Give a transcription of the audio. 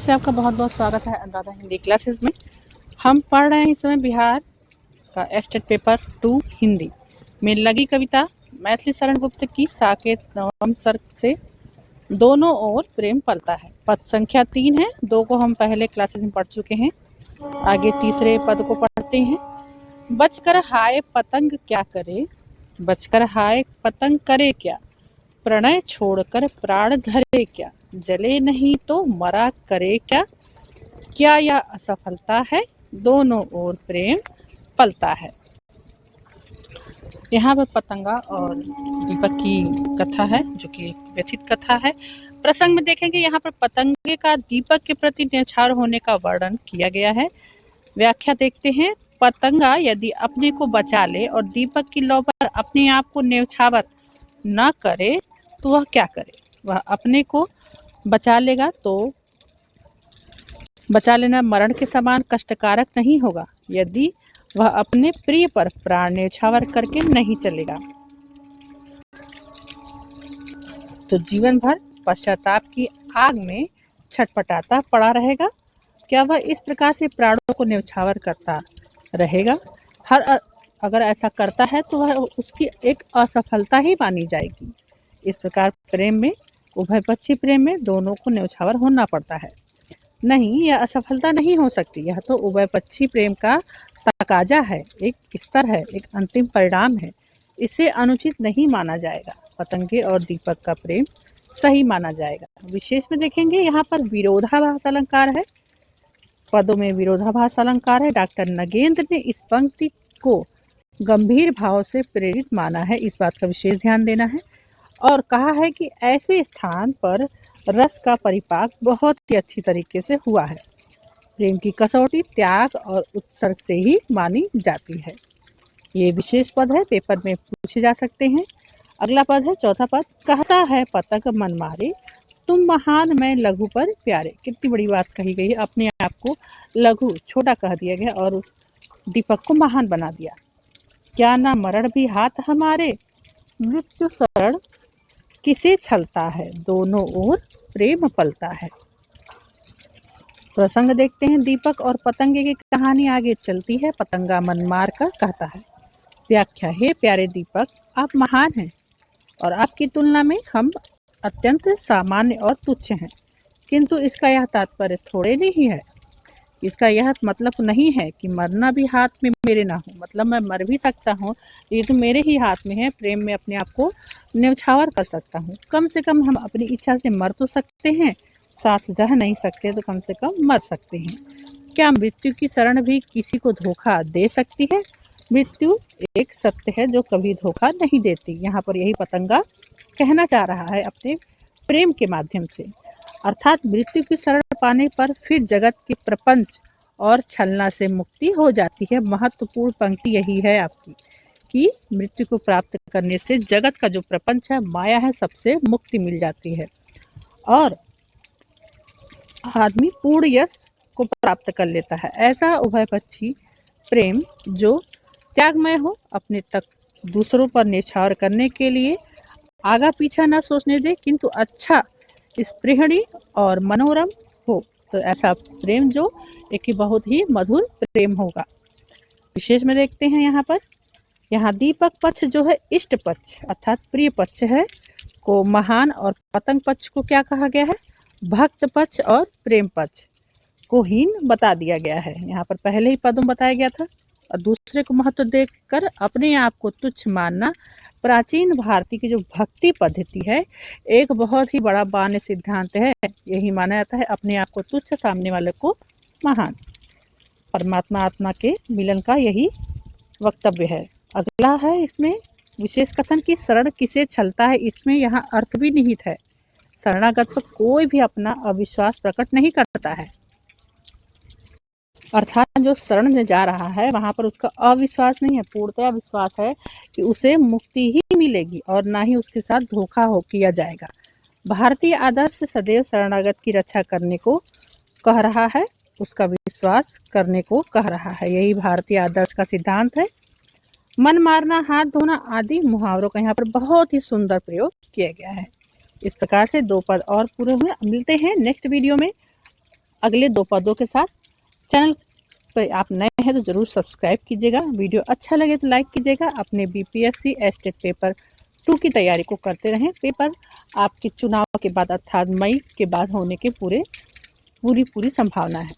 से आपका बहुत बहुत स्वागत है अनुराधा हिंदी क्लासेस में। हम पढ़ रहे हैं इस समय बिहार का एस्टेट पेपर 2 हिंदी में लगी कविता मैथिली शरण गुप्त की साकेत नवम सर्ग से दोनों ओर प्रेम पलता है। पद संख्या 3 है, 2 को हम पहले क्लासेस में पढ़ चुके हैं। आगे तीसरे पद को पढ़ते हैं। बचकर हाय पतंग क्या करे, बचकर हाय पतंग करे क्या, प्रणय छोड़कर प्राण धरे क्या, जले नहीं तो मरा करे क्या, क्या यह असफलता है, दोनों ओर प्रेम पलता है। यहाँ पर पतंगा और दीपक की कथा है, जो कि एक व्यथित कथा है। प्रसंग में देखेंगे यहाँ पर पतंगे का दीपक के प्रति न्यौछावर होने का वर्णन किया गया है। व्याख्या देखते हैं। पतंगा यदि अपने को बचा ले और दीपक की लौ पर अपने आप को न्यौछावर न करे तो वह क्या करे। वह अपने को बचा लेगा तो बचा लेना मरण के समान कष्टकारक नहीं होगा यदि वह अपने प्रिय पर प्राण न्यौछावर करके नहीं चलेगा, तो जीवन भर पश्चाताप की आग में छटपटाता पड़ा रहेगा। क्या वह इस प्रकार से प्राणों को न्यौछावर करता रहेगा? अगर ऐसा करता है तो वह उसकी एक असफलता ही मानी जाएगी। इस प्रकार प्रेम में, उभयपक्षी प्रेम में दोनों को न्यौछावर होना पड़ता है। नहीं, यह असफलता नहीं हो सकती। यह तो उभयपक्षी प्रेम का तकाजा है, एक स्तर है, एक अंतिम परिणाम है। इसे अनुचित नहीं माना जाएगा। पतंगे और दीपक का प्रेम सही माना जाएगा। विशेष में देखेंगे यहाँ पर विरोधाभास अलंकार है। पदों में विरोधाभास अलंकार है। डॉक्टर नगेंद्र ने इस पंक्ति को गंभीर भाव से प्रेरित माना है, इस बात का विशेष ध्यान देना है। और कहा है कि ऐसे स्थान पर रस का परिपाक बहुत ही अच्छी तरीके से हुआ है। प्रेम की कसौटी त्याग और उत्सर्ग से ही मानी जाती है। ये विशेष पद है, पेपर में पूछे जा सकते हैं। अगला पद है चौथा पद। कहता है पतंग मन मारे, तुम महान मैं लघु पर प्यारे। कितनी बड़ी बात कही गई है। अपने आप को लघु, छोटा कह दिया गया और दीपक को महान बना दिया। क्या ना मरण भी हाथ हमारे, मृत्यु शरण किसे छलता है, दोनों ओर प्रेम पलता है। प्रसंग देखते हैं। दीपक और पतंगे की कहानी आगे चलती है। पतंगा मन मार कर कहता है। व्याख्या है। प्यारे दीपक, आप महान हैं और आपकी तुलना में हम अत्यंत सामान्य और तुच्छ हैं, किंतु इसका यह तात्पर्य थोड़े नहीं है। इसका यह मतलब नहीं है कि मरना भी हाथ में मेरे ना हो। मतलब मैं मर भी सकता हूँ, ये तो मेरे ही हाथ में है। प्रेम में अपने आप को न्यौछावर कर सकता हूँ। कम से कम हम अपनी इच्छा से मर तो सकते हैं, साथ रह नहीं सकते तो कम से कम मर सकते हैं। क्या मृत्यु की शरण भी किसी को धोखा दे सकती है? मृत्यु एक सत्य है जो कभी धोखा नहीं देती। यहाँ पर यही पतंगा कहना चाह रहा है अपने प्रेम के माध्यम से। अर्थात मृत्यु की शरण पाने पर फिर जगत की प्रपंच और छलना से मुक्ति हो जाती है। महत्वपूर्ण पंक्ति यही है आपकी कि मृत्यु को प्राप्त करने से जगत का जो प्रपंच है, माया है, सबसे मुक्ति मिल जाती है और आदमी पूर्ण यश को प्राप्त कर लेता है। ऐसा उभयपक्षी प्रेम जो त्यागमय हो, अपने तक दूसरों पर न्यौछावर करने के लिए आगा पीछा न सोचने दे, किंतु अच्छा, स्पृहणी और मनोरम हो, तो ऐसा प्रेम जो एक बहुत ही मधुर प्रेम होगा। विशेष में देखते हैं यहाँ दीपक पक्ष जो है इष्ट पक्ष अर्थात प्रिय पक्ष है को महान, और पतंग पक्ष को क्या कहा गया है? भक्त पक्ष और प्रेम पक्ष को हीन बता दिया गया है। यहाँ पर पहले ही पदों बताया गया था। और दूसरे को महत्व देकर अपने आप को तुच्छ मानना प्राचीन भारतीय की जो भक्ति पद्धति है, एक बहुत ही बड़ा बान्य सिद्धांत है। यही माना जाता है अपने आप को तुच्छ, सामने वाले को महान। परमात्मा आत्मा के मिलन का यही वक्तव्य है। अगला है इसमें विशेष कथन की शरण किसे छलता है। इसमें यहाँ अर्थ भी निहित है। शरणागत पर कोई भी अपना अविश्वास प्रकट नहीं करता है। अर्थात जो शरण में जा रहा है वहां पर उसका अविश्वास नहीं है, पूर्णतया विश्वास है कि उसे मुक्ति ही मिलेगी और ना ही उसके साथ धोखा किया जाएगा। भारतीय आदर्श सदैव शरणागत की रक्षा करने को कह रहा है, उसका विश्वास करने को कह रहा है। यही भारतीय आदर्श का सिद्धांत है। मन मारना, हाथ धोना आदि मुहावरों का यहाँ पर बहुत ही सुंदर प्रयोग किया गया है। इस प्रकार से 2 पद और पूरे हुए। मिलते हैं नेक्स्ट वीडियो में अगले 2 पदों के साथ। चैनल पर आप नए हैं तो ज़रूर सब्सक्राइब कीजिएगा। वीडियो अच्छा लगे तो लाइक कीजिएगा। अपने बीपीएससी एस्टेट पेपर 2 की तैयारी को करते रहें। पेपर आपके चुनाव के बाद अर्थात मई के बाद होने के पूरी संभावना है।